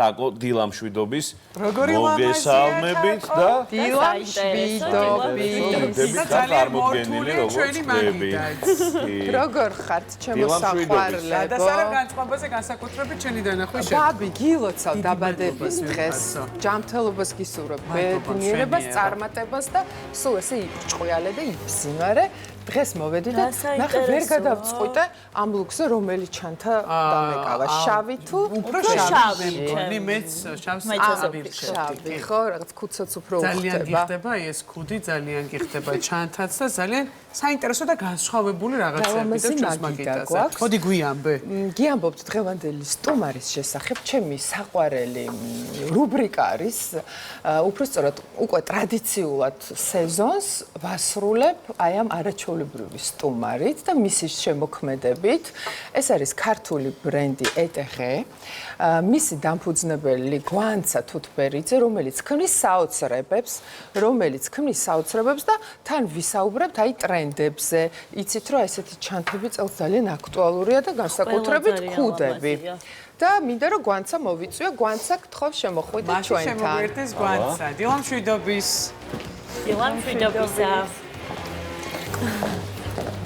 დაკო დილამშვიდობის მოგესალმებით და დილამშვიდობის წარმოდგენილი ჩვენი მაგიდაც. როგორ ხართ ჩემო საყვარლებო? და სარამ განწყობაზე განსაკუთრებით ჩვენი დანახვის ბაბი გილოცავ დაბადების დღეს ჯანმრთელობას გისურვებ ბედნიერებას წარმატებას და სულ ესე იბჭყვიალე და იბზინვარე დღეს მოვედი და ნახე ვერ გადავწყვიტე ამ ლუქზე რომელი ჩანთა დამეკავა შავი თუ უფრო შავი მგონი მეც შავს შავი ხო რაღაც ქუცაც უფრო უხდება ძალიან გიხდება ეს ქუდი ძალიან გიხდება ჩანთაც და ძალიან საინტერესო და განსხვავებული რაღაცები და ჩვენს მაგიდაზე მოდი გვიამბე გიამბობთ დღევანდელი სტუმარის შესახებ ჩემი საყვარელი რუბრიკა არის უпростоრად უკვე ტრადიციულად სეზონს ვასრულებ აი ამ არაჩვეულებრივი სტუმარით და მისის შემოქმედებით ეს არის ქართული ბრენდი ეტეღე მისი დამფუძნებელი გვანცა თუთბერიძე რომელიც ქმნის საოცრებებს და თან ვისაუბრებთ აი ტრენდებზე იცით რომ ესეთი ჩანთები წელს ძალიან აქტუალურია და განსაკუთრებით ქუდები და მინდა რომ გვანცა მოვიწვია გვანცა გთხოვ შემოხვიდე ჩვენთან შემოგვერდეს გვანცა დილამშვიდობის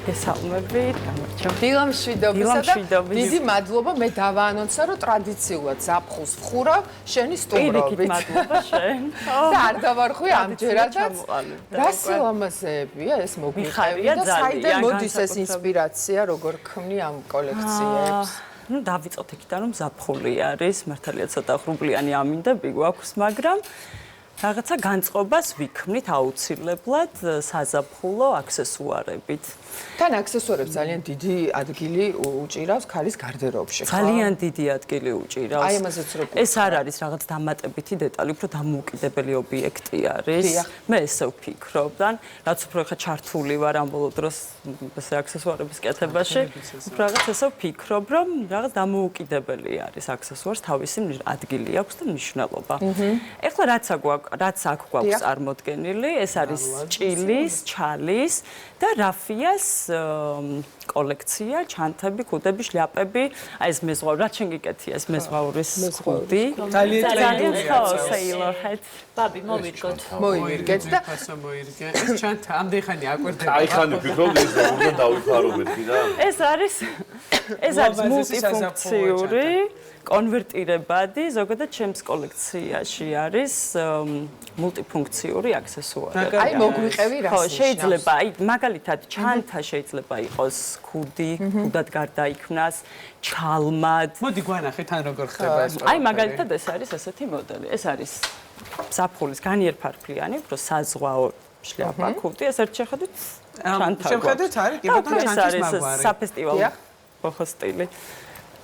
გესალმებით, გამარჯობა. დილამშვიდობისა და დიდი მადლობა მე დავაანონსა რომ ტრადიციულად ზაფხულს ვხურავ შენი სტუმრობით. მადლობა შენ. და არ დავარხვი ამჯერადაც. რა სილამაზეებია ეს მოგვიყევი და საიდან მოდის ეს ინსპირაცია როგორ ქმნი ამ კოლექციებს? ნუ დავიწყოთ იქიდან რომ ზაფხული არის, მართალია ცოტა ხრუბლიანი ამინდები გვაქვს, მაგრამ რაღაცა განწყობას ვიქმნით აუცილებლად საზაფხულო აქსესუარებით. თან აქსესუარებს ძალიან დიდი ადგილი უჭირავს ქალის გარდერობში. ძალიან დიდი ადგილი უჭირავს. აი ამაზეც რო ეს არ არის რაღაც დამატებითი დეტალი, უფრო დამოუკიდებელი ობიექტი არის. მე ესე ვფიქრობ და რაც უფრო ხა ჩართული ვარ ამ ბოლო დროს ეს აქსესუარების კეთებაში, უფრო რაღაც ესე ვფიქრობ, რომ რაღაც დამოუკიდებელი არის აქსესუარს თავისი ადგილი აქვს და მნიშვნელობა. ეხლა რაც აქ გვაქვს წარმოდგენილი, ეს არის ჭილის, ჩალის და რაფიას კოლექცია, ჩანთები, ქუდები, შლაპები, აი ეს მეზღვაური, რაც შენ გიკეთია, ეს მეზღვაურის ხუდი. ძალიან Sailor hat. ბაბი მოვირგეთ და მოირგე. ეს ჩანთა ამდენ ხანი აკვირდება. აი ხანი ვფიქრობ ეს უნდა დავიფარობეთ კი და ეს არის მულტიფუნქციური კონვერტირებადი, ზოგადად ჩემს კოლექციაში არის მულტიფუნქციური აქსესუარი. აი მოგვიყევი რას ხო, შეიძლება, აი მაგალითად ჩანთა შეიძლება იყოს ქუდი, ქუდად გარდა იქნას, ჩალმად. მოდი გვანახეთ ან როგორ ხდება ეს. აი მაგალითად ეს არის ესეთი მოდელი. ეს არის ზაფხულის განიერფარფლიანი, უფრო საზღვაო შლაპა ქუდი, ეს ერთ შეხედვით ჩანთა. შეხედვით არის კი ბატონო ჩანთის მაგვარი. საფესტივალო ბოხო სტილი.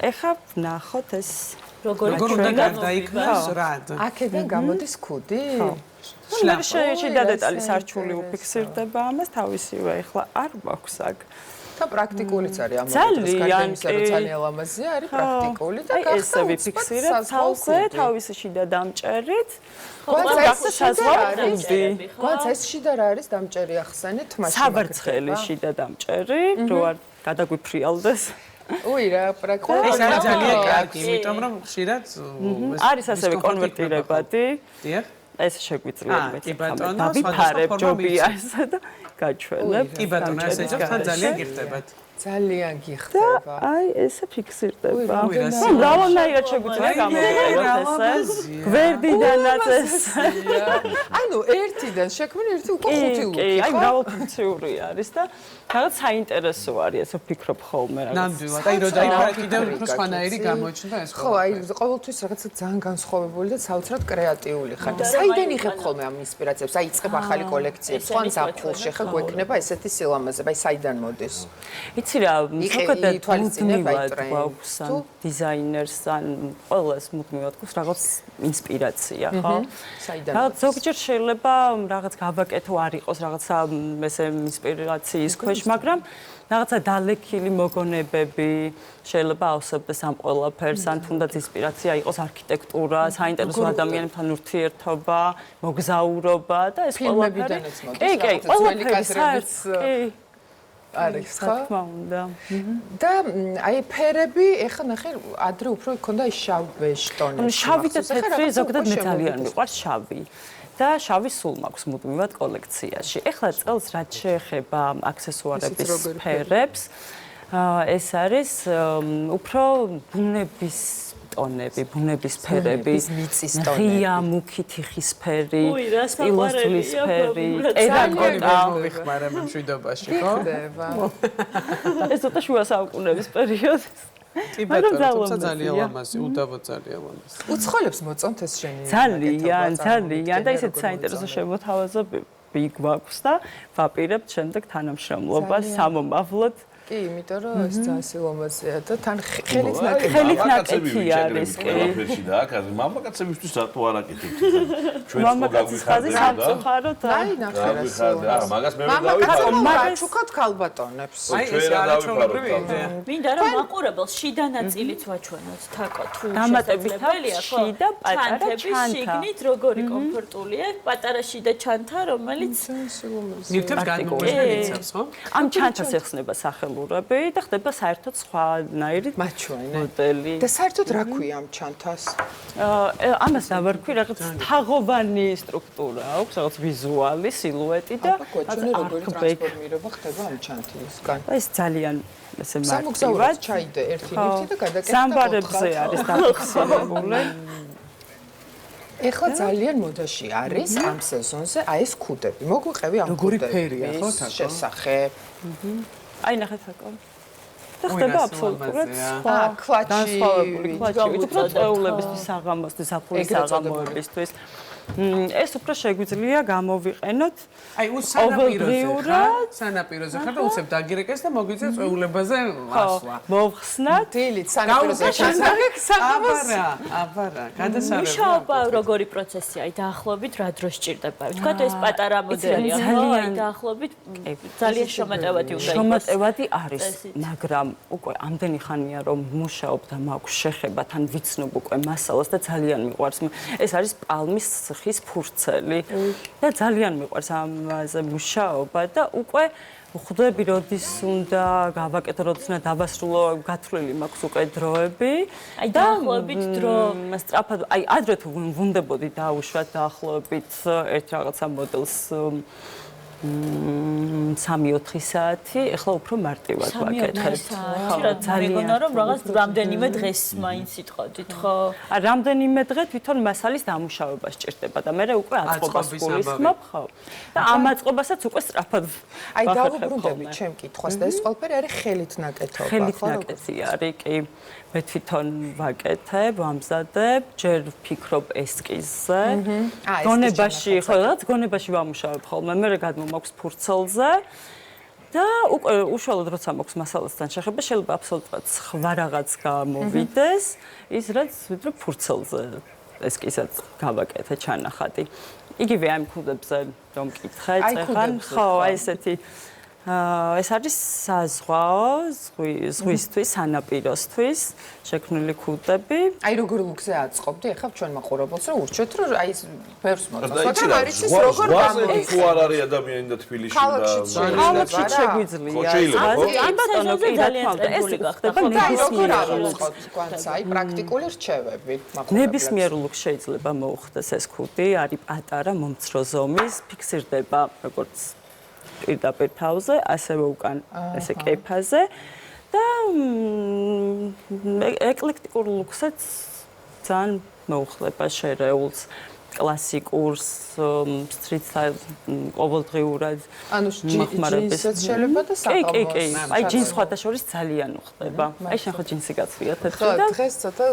ეხლა ნახოთ ეს როგორ უნდა გარდაიქმნას რად. აქედან გამოდის ქუდი? შლაპა. შეიძლება დეტალის არჩული უფიქსირდება ამას თავისივე ეხლა არ მაქვს აქ. და პრაქტიკულიც არის ამ მომენტს, ძალიან ლამაზია, არის პრაქტიკული და ესე ვიფიქსირებ თავზე, თავისი შიდა დამჭერით. გვანცა ეს შიდა რა არის დამჭერი ახსენეთ მაშინ. საბარცხელი შიდა დამჭერი, რო არ გადაგვიფრიალდეს. უი რა პრაქტიკული. ეს არის ძალიან კარგი, იმიტომ რომ ხშირად არის ასევე კონვერტირებადი. დიახ. ეს შეგვიძლია მეც. კი ბატონო, დავიფარებ ჯობია ესა და გაჩვენებ. კი ბატონო, ესე თან ძალიან გიხდებათ. ძალიან გიხდება. აი ესე ფიქსირდება. მრავალნაირად შეგვიძლია გამოვიყენოთ ესე. გვერდიდანაც ეს. ანუ ერთიდან შექმნი ერთი უკვე ხუთი ლუკი. კი, აი მრავალფუნქციური არის და რაღაც საინტერესო არის ესე ვფიქრობ ხოლმე რაღაც. ნამდვილად, აი რო დაიფარა კიდევ უფრო სხვანაირი გამოჩნდა ეს ხო, აი ყოველთვის რაღაცა ძალიან განსხვავებული და საოცრად კრეატიული ხარ. და საიდან იღებ ხოლმე ამ ინსპირაციებს? აი იწყებ ახალი კოლექციებს, ხო ან ზაფხულში ხა გვექნება ესეთი სილამაზე, აი საიდან მოდის? იცი რა, ზოგადად თვალწინებად გვაქვს დიზაინერს ან ყველას მუდმივად გვაქვს რაღაც ინსპირაცია, ხო? საიდან? რაღაც ზოგჯერ შეიძლება რაღაც გავაკეთო არ იყოს რაღაცა ესე ინსპირაციის ქვეშ, მაგრამ რაღაცა დალექილი მოგონებები შეიძლება ავსებდეს ამ ყველაფერს, ან თუნდაც ინსპირაცია იყოს არქიტექტურა, საინტერესო ადამიანებთან ურთიერთობა, მოგზაურობა და ეს ყველაფერი. კი, ყველაფერი საერთოდ. კი. არის ხო? თქმა უნდა. და აი ფერები, ეხლა ნახე, ადრე უფრო იქონდა ის შავი შტონები. შავი და თეთრი ზოგადად მე ძალიან მიყვარს შავი. და შავი სულ მაქვს მუდმივად კოლექციაში. ეხლა წელს რაც შეეხება აქსესუარების სფერებს, ეს არის უფრო ბუნების ტონები, ბუნების ფერები, ღია, მუქი თიხის ფერი, სტილოსტილის ფერი, ტერაკოტა. მოვიხმარე მშვიდობაში, ხო? ეს ცოტა შუა საუკუნეების პერიოდი. კი ბატონო, თუმცა ძალიან ლამაზი, უდავოდ ძალიან ლამაზი. უცხოელებს მოწონთ ეს შენი. ძალიან და ისეთ საინტერესო შემოთავაზებები გვაქვს და ვაპირებთ შემდეგ თანამშრომლობას სამომავლოდ. კი, იმიტომ რომ ეს ძალიან სილამაზეა და თან ხელით ნაკეთი არის კი. ყველაფერში და აქ მამაკაცებისთვის რატო არ აკეთებთ? ჩვენ მამაკაცის ხაზი სამწუხაროდ აი ნახე რა. მაგას მე ვერ დავიფარო. მაგას ჩუქოთ ქალბატონებს. აი ეს არაჩვეულებრივი იდეა. მინდა რომ მაყურებელს შიდა ნაწილიც ვაჩვენოთ თაკო თუ დამატებით შეძლებელია ხო? შიდა პატარა ჩანთა. შიგნით როგორი კომფორტულია, პატარა შიდა ჩანთა, რომელიც ნივთებს განმოგვეცებს, ხო? ამ ჩანთას ეხსნება სახელურები და ხდება საერთოდ სხვანაირი მაჩვენე. მოდელი. და საერთოდ რა ქვია ამ ჩანთას? ამას დავარქვი რაღაც თაღოვანი სტრუქტურა აქვს, რაღაც ვიზუალი, სილუეტი და გვაჩვენე როგორი ტრანსფორმირება ხდება ამ ჩანთისგან. ეს ძალიან ესე სამოგზაუროდ მარტივად ჩაიდე ერთი ნივთი და გადაკეთდა. სამბარებზე არის დაფიქსირებული. ეხლა ძალიან მოდაში არის ამ სეზონზე აი ეს ქუდები. მოგვიყევი ამ როგორი ფერია, ხო, თაკო? შესახებ. აი ნახეთ აკო. და ხდება აბსოლუტურად სხვა. კლაჩი. განსხვავებული კლაჩი. უფრო წვეულებისთვის, საღამოსთვის, საფულის საღამოებისთვის. ეს უფრო შეგვიძლია გამოვიყენოთ აი სანაპიროზე ხარ და უცებ დაგირეკეს და მოგვიწევს წვეულებაზე ასვლა. მოვხსნათ დილით სანაპიროზე აბარა, გადასარევი. მუშაობა როგორი პროცესია? აი დაახლოებით რა დროს სჭირდება? ვთქვათ ეს პატარა მოდელია, ხო? აი დაახლოებით ძალიან შრომატევადი უნდა იყოს. შრომატევადი არის, მაგრამ უკვე ამდენი ხანია რომ მუშაობ და მაქვს შეხება თან ვიცნობ უკვე მასალას და ძალიან მიყვარს. ეს არის პალმის ხის ფურცელი და ძალიან მიყვარს ამაზე მუშაობა და უკვე ხვდები როდის უნდა გავაკეთო, როდის უნდა დავასრულო, გათვლილი მაქვს უკვე დროები. აი დაახლოებით დრო სწრაფად, აი ადრე თუ ვუნდებოდი დაუშვათ დაახლოებით ერთ რაღაცა მოდელს 3-4 საათი, ეხლა უფრო მარტივად ვაკეთებ. მეგონა რომ რაღაც რამდენიმე დღეს მაინც იტყოდით, ხო? რამდენიმე დღე თვითონ მასალის დამუშავება სჭირდება და მე უკვე აწყობას გულისხმობ, ხო? და ამ აწყობასაც უკვე სწრაფად აი დავუბრუნდები ჩემ კითხვას და ეს ყველაფერი არის ხელით ნაკეთობა, ხო? ხელით ნაკეთი არის, კი. მე თვითონ ვაკეთებ, ვამზადებ, ჯერ ვფიქრობ ესკიზზე. გონებაში, ხო, რაღაც გონებაში ვამუშავებ ხოლმე, მე გადმომაქვს ფურცელზე. და უკვე უშუალოდ როცა მაქვს მასალასთან შეხება, შეიძლება აბსოლუტურად სხვა რაღაც გამოვიდეს, ის რაც ვიდრე ფურცელზე ესკიზად გავაკეთე ჩანახატი. იგივე ამ ქუდებზე რომ მკითხე, წეღან, ხო, აი ესეთი ეს არის საზღვაო, ზღვისთვის, სანაპიროსთვის შექმნილი ქუდები. აი როგორ ლუქზე აწყობდი, ახლა ჩვენ მაყურებელს რომ ურჩეთ რომ აი ეს ბევრს მოწონს. და მაგრამ არის ის როგორ გამოდის. თუ არ არის ადამიანი და თბილისში და ქალაქში შეგვიძლია. ამ ბატონო კი რა თქმა უნდა ეს ხდება როგორ აწყობთ თქვენს აი პრაქტიკული რჩევები მაყურებლებს. ნებისმიერ ლუკს შეიძლება მოუხდეს ეს ქუდი, არის პატარა მომცრო ზომის, ფიქსირდება როგორც პირდაპირ თავზე, ასევე უკან ესე კეფაზე და ეკლექტიკურ ლუქსაც ძალიან მოუხდება შერეულს, კლასიკურს, სტრით ყოველდღიურად ჯინსიც შეიძლება და საკალბოს. კი, აი ჯინს სხვათა შორის ძალიან უხდება. აი შენ ხო ჯინსი გაცვია თეთრი და დღეს ცოტა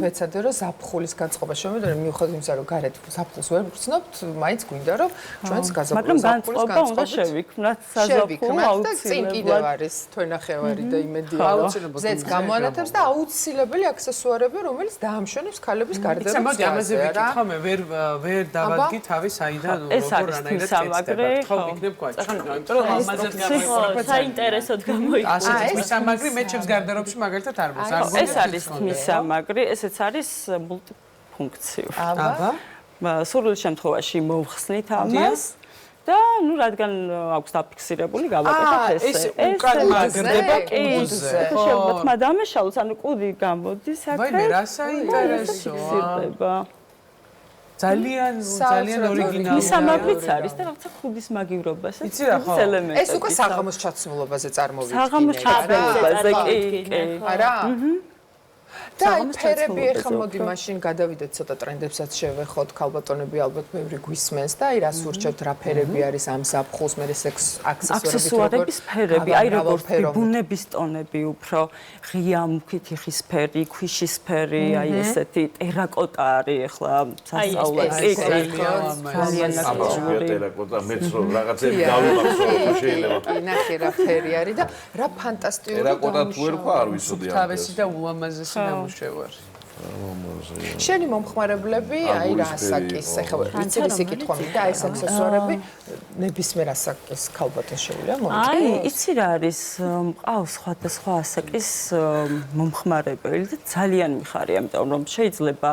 ვეცადე რომ ზაფხულის განწყობა შემოვიდა, მიუხედავად იმისა რომ გარეთ ზაფხულს ვერ ვხსნობთ, მაინც გვინდა რომ ჩვენს გაზაფხულის განწყობა უნდა შევიქმნათ საზაფხულო აუცილებლად. წინ კიდევ არის თვენახევარი და იმედია აუცილებლად ზეც გამოანათებს და აუცილებელი აქსესუარები, რომელიც დაამშვენებს ქალების გარდაქმნას. იცი, მოდი ამაზე ვიკითხო, მე ვერ დავადგი თავი საიდან როგორ რანაირად სამაგრი, ხო, იქნებ გვაჩვენ, იმიტომ რომ ამაზე გამოვიყო საინტერესოდ გამოიყო. ასეთი მისამაგრი მე ჩემს გარდერობში მაგალითად არ მოხდა. ეს არის მისამაგრი, ესეც არის მულტიფუნქციური. აბა. სრულ შემთხვევაში მოვხსნით ამას და ნუ რადგან აქვს დაფიქსირებული გავაკეთეთ ესე. ეს უკან მაგრდება კუდზე. შეიძლება თმა დამეშალოს, ანუ კუდი გამოდის აქ. ვაიმე, რა საინტერესოა. ძალიან ორიგინალური. მისამაგრიც არის და რაღაცა კუდის მაგივრობასაც ელემენტები. ეს უკვე საღამოს ჩაცმულობაზე წარმოვიდგინე. საღამოს ჩაცმულობაზე კი. არა? და აი ფერები ახლა მოდი მაშინ გადავიდეთ ცოტა ტრენდებსაც შევეხოთ ქალბატონები ალბათ ბევრი გვისმენს და აი რას ურჩევთ რა ფერები არის ამ ზაფხულს მე აქსესუარების ფერები აი როგორც ბუნების ტონები უფრო ღია მუქი თიხისფერი ქვიშისფერი აი ესეთი ტერაკოტა არის ახლა სასწაულებში ძალიან ნაკლებია ტერაკოტა მეც რო რაღაცები დავიმახსოვრე შეიძლება ნახე რა ფერი არის და რა ფანტასტიკური ტერაკოტა თუ ერქვა არ ვიცოდი ამ თავისი და ულამაზესი ნამუშევარი. შენი მომხმარებლები აი რა ასაკის ახლა ვიცი ისე კითხვა მინდა აი ეს აქსესუარები ნებისმიერ ასაკის ქალბატონს შეუძლია მომკი? აი იცი რა არის მყავს სხვადასხვა ასაკის მომხმარებელი და ძალიან მიხარია იმიტომ რომ შეიძლება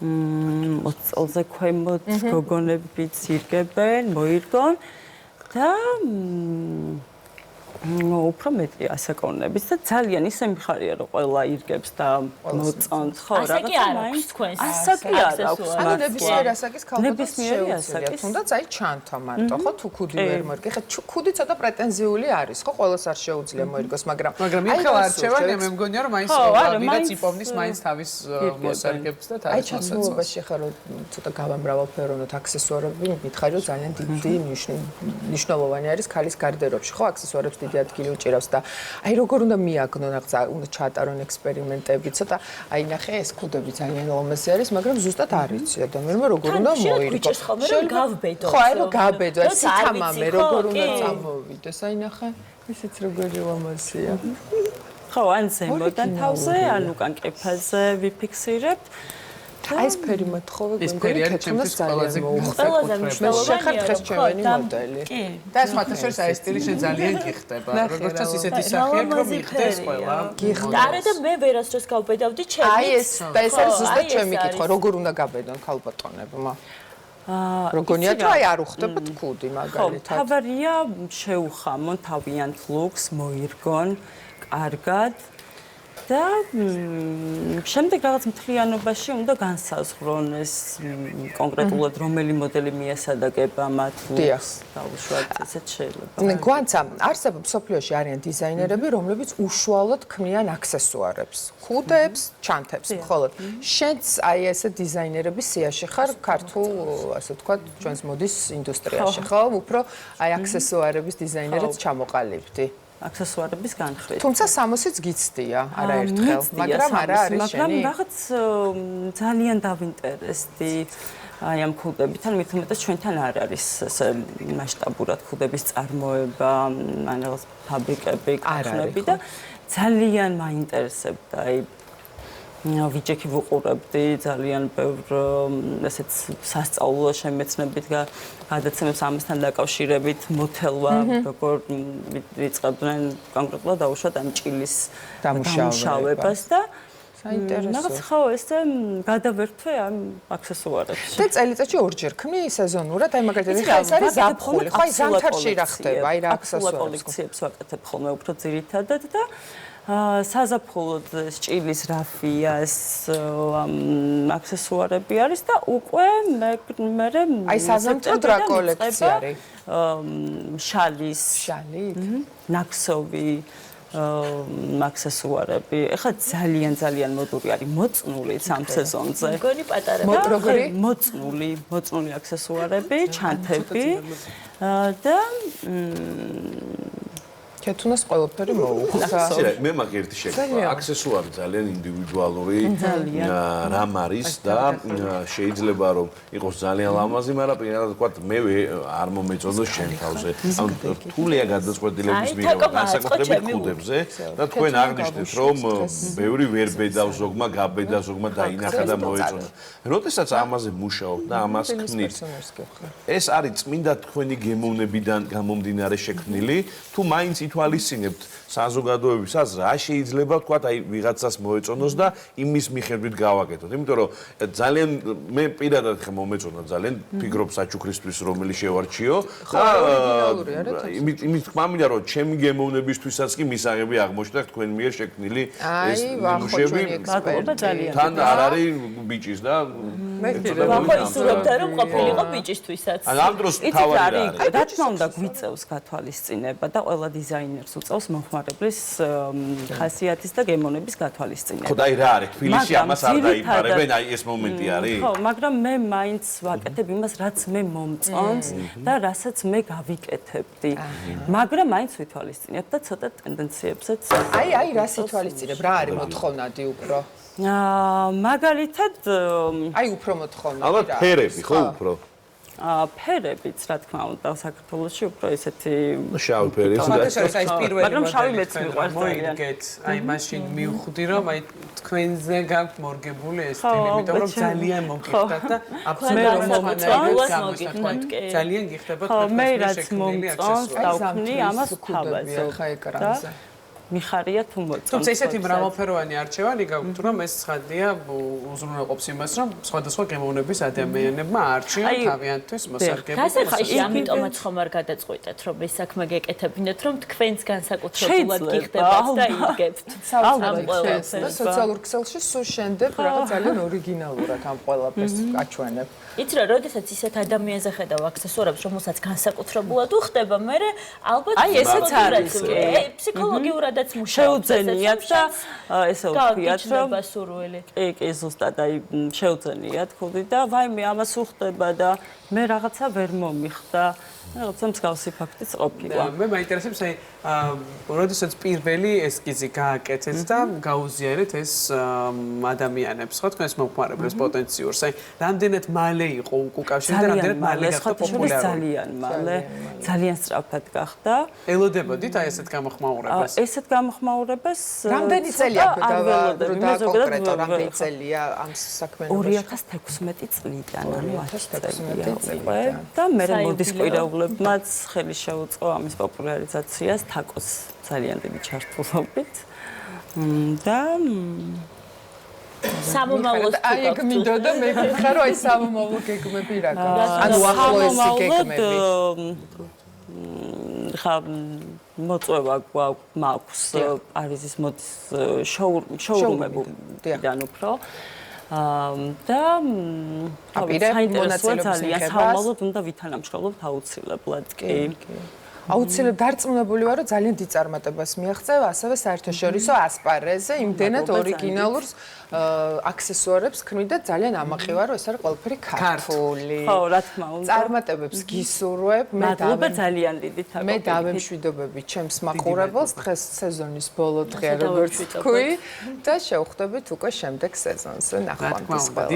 20 წელზე ქვემოთ გოგონებიც ირგებენ, მოირგონ და უფრო მეტი ასაკოვნების და ძალიან ისე მიხარია რომ ყველა ირგებს და მოწონთ ხო რაღაცა მაინც თქვენს ასაკი არ აქვს ანუ ნებისმიერ ასაკის ქალბატონს შეუძლია თუნდაც აი ჩანთა მარტო ხო თუ ქუდი ვერ მოერგე ხა ქუდი ცოტა პრეტენზიული არის ხო ყველას არ შეუძლია მოერგოს მაგრამ იმ ხელ არჩევანია მე მგონია რომ მაინც ვიღაც იპოვნის მაინც თავის მოსარგებს და აი ჩაცმულობაში ხა რომ ცოტა გავამრავალფეროვნოთ აქსესუარები მითხარი რომ ძალიან დიდი მნიშვნელოვანი არის ქალის გარდერობში ხო აქსესუარებს დიდი ადგილი უჭირავს და აი როგორ უნდა მიაგნონ რაღაცა უნდა ჩაატარონ ექსპერიმენტები ცოტა აი ნახე ეს ქუდები ძალიან ლომესი არის მაგრამ ზუსტად არ იცი ადამიანმა როგორ უნდა მოირგო გავბედო ხო აი რომ გავბედო ეს სიტამამე როგორ უნდა წამოვიდეს აი ნახე ისიც როგორი ლომასია ხო ან ზემოდან თავზე ან უკან კეფაზე ვიფიქსირებთ აი ეს ფერი მოთხოვე ეს ფერი არის ჩემთვის ყველაზე მნიშვნელოვანი დღეს ჩემი მოდელი და სხვათა შორის აი სტილი შენ ძალიან გიხდება როგორც ისეთი სახე აქვს რომ მიხდეს ყველა არა და მე ვერასდროს გავბედავდი ჩემი აი ეს და ეს არის ზუსტად ჩემი კითხვა როგორ უნდა გაბედონ ქალბატონებმა როგორია თუ აი არ უხდებათ ქუდი მაგალითად თავარია შეუხამონ თავიანთ ლუქს მოირგონ კარგად და შემდეგ რაღაც მთლიანობაში უნდა განსაზღვრონ ეს კონკრეტულად რომელი მოდელი მიესადაგება მათ ლუქს დაუშვათ ესეც შეიძლება. გვანცა არსებობს სოფლიოში არიან დიზაინერები რომლებიც უშუალოდ ქმნიან აქსესუარებს, ქუდებს, ჩანთებს მხოლოდ. შენც აი ესე დიზაინერების სიაში ხარ ქართულ ასე ვთქვათ ჩვენს მოდის ინდუსტრიაში ხო? უფრო აი აქსესუარების დიზაინერებს ჩამოყალიბდი. აქსესუარების განხრით. თუმცა სამოსიც გიცდია არაერთხელ, მაგრამ არა არის შენი. მაგრამ რაღაც ძალიან დავინტერესდი აი ამ ქუდებთან, მით უმეტეს ჩვენთან არ არის ესე მასშტაბურად ქუდების წარმოება, ან რაღაც ფაბრიკები, ქარხნები და ძალიან მაინტერესებდა აი ვიჯექი ვუყურებდი ძალიან ბევრ ესეც სასწავლო შემეცნებით გადაცემებს ამასთან დაკავშირებით მოთელვა როგორ ვიწყებდნენ კონკრეტულად დაუშვათ ამ ჭილის დამუშავებას და საინტერესო რაღაც ხო ესე გადავერთვე ამ აქსესუარებში და წელიწადში ორჯერ ქმნი სეზონურად აი მაგალითად ეს არის ზაფხული ხო აი ზამთარში რა ხდება აი რა აქსესუარებს კოლექციებს ვაკეთებ ხოლმე უფრო ძირითადად და საზაფხულოდ ჭილის რაფია ეს აქსესუარები არის და უკვე მე აი საზამთრო რა კოლექცია არის შალის შალით ნაქსოვი აქსესუარები ეხლა ძალიან მოდური არის მოწნული ამ სეზონზე მგონი პატარა როგორი მოწნული აქსესუარები ჩანთები და ქეთუნას ყველაფერი მოუხდა. მე მაგ ერთი შეკითხვა. აქსესუარი ძალიან ინდივიდუალური რამ არის და შეიძლება რომ იყოს ძალიან ლამაზი, მაგრამ პირადად ვთქვათ, მე არ მომეწონოს შენ თავზე. ანუ რთულია გადაწყვეტილების მიღება განსაკუთრებით ქუდებზე და თქვენ აღნიშნეთ, რომ ბევრი ვერ ბედავს, ზოგმა გაბედა, ზოგმა დაინახა და მოეწონა. როდესაც ამაზე მუშაობ და ამას ქმნით, ეს არის წმინდა თქვენი გემოვნებიდან გამომდინარე შექმნილი, თუ მაინც ვითვალისწინებთ საზოგადოებისას რა შეიძლება თქვა აი ვიღაცას მოეწონოს და იმის მიხედვით გავაკეთოთ. იმიტომ რომ ძალიან მე პირადად ხე მომეწონა ძალიან ფიქრობ საჩუქრისთვის რომელიც შევარჩიო და იმით თქმა მინდა რომ ჩემი გემოვნებისთვისაც კი მისაღები აღმოჩნდა თქვენ მიერ შექმნილი ეს ნიმუშები თან არ არის ბიჭის და ხო ისურვებდა რომ ყოფილიყო ბიჭისთვისაც. ამ დროს თავარი არის. რა თქმა უნდა გვიწევს გათვალისწინება და ყველა დიზაინერს უწევს მომხმარებლის ხასიათის და გემოვნების გათვალისწინება. ხო და აი რა არის თბილისში ამას არ დაიფარებენ აი ეს მომენტი არის? ხო, მაგრამ მე მაინც ვაკეთებ იმას რაც მე მომწონს და რასაც მე გავიკეთებდი. მაგრამ მაინც ვითვალისწინებ და ცოტა ტენდენციებსაც. აი რას ითვალისწინებ? რა არის მოთხოვნადი უფრო? მაგალითად აი უფრო მოთხოვნადი. ალბათ ფერები ხო უფრო? ფერებიც რა თქმა უნდა საქართველოში უფრო ესეთი შავი ფერი მაგრამ შავი მეც მიყვარს მოიგეთ აი მაშინ მივხვდი რომ აი თქვენზე გაქვთ მორგებული ეს სტილი იმიტომ რომ ძალიან მოგიხდათ და აბსოლუტურად ძალიან გიხდება მე რაც მომწონს დავქმნი ამას თავაზე ხა ეკრანზე მიხარია თუ მოწონს. თუმცა ესეთი მრავალფეროვანი არჩევანი გაქვთ, რომ ეს ცხადია უზრუნველყოფს იმას, რომ სხვადასხვა გემოვნების ადამიანებმა არჩიონ თავიანთვის მოსარგებლობა. გასა ხაში ამიტომაც ხომ არ გადაწყვეტეთ, რომ ეს საქმე გეკეთებინეთ, რომ თქვენს განსაკუთრებულად გიხდებათ და იდგებთ. და სოციალურ ქსელში სულ შემდეგ რაღაც ძალიან ორიგინალურად ამ ყველაფერს აჩვენებ. იცი რა, როდესაც ისეთ ადამიანზე ხედავ აქსესუარებს, რომელსაც განსაკუთრებულად უხდება, მე ალბათ აი ესეც არის ფსიქოლოგიურადაც შეუძენიათ და ესე ვთქვიათ რომ სურვილი. კი, ზუსტად აი შეუძენიათ ხუდი და ვაიმე ამას უხდება და მე რაღაცა ვერ მომიხდა. რაღაცა მსგავსი ფაქტიც ყოფილა. მე მაინტერესებს აი როდესაც პირველი ესკიზი გააკეთეთ და გაუზიარეთ ეს ადამიანებს, ხო თქვენს მომხმარებლებს პოტენციურს. აი რამდენად მალე იყო უკავშირი და რამდენად მალე გახდა პოპულარული? ძალიან მალე, ძალიან სწრაფად გახდა. ელოდებოდით აი ესეთ გამოხმაურებას? ესეთ გამოხმაურებას რამდენი წელია კონკრეტულად რამდენი წელია ამ საქმიანობაში? 2016 წლიდან, ანუ 2016 წელი. და მე მოდის კვირაულებმაც ხელი შეუწყო ამის პოპულარიზაციას თაკოს ძალიან დიდი ჩართულობით. და სამომავლოს აი ეგ მინდოდა მე ვიხარ რომ აი სამომავლო გეგმები რა გაქვს. ანუ ახლოესი გეგმები. ხა მოწვევა გვაქვს პარიზის მოდის შოურუმებიდან უფრო და ძალიან სამომავლოდ უნდა ვითანამშრომლობთ აუცილებლად კი. აუცილებლად დარწმუნებული ვარ, რომ ძალიან დიდ წარმატებას მიაღწევ, ასევე საერთაშორისო ასპარეზზე, იმდენად ორიგინალურს აქსესუარებს ქმნი და ძალიან ამაყი ვარ, რომ ეს არის ყველაფერი ქართული. ხო, რა თქმა უნდა. წარმატებებს გისურვებ, მადლობა ძალიან დიდი თაკო. მე დავემშვიდობები ჩემს მაყურებელს, დღეს სეზონის ბოლო დღეა, როგორც თქვი და შევხვდებით უკვე შემდეგ სეზონზე. ნახვამდის ყველას.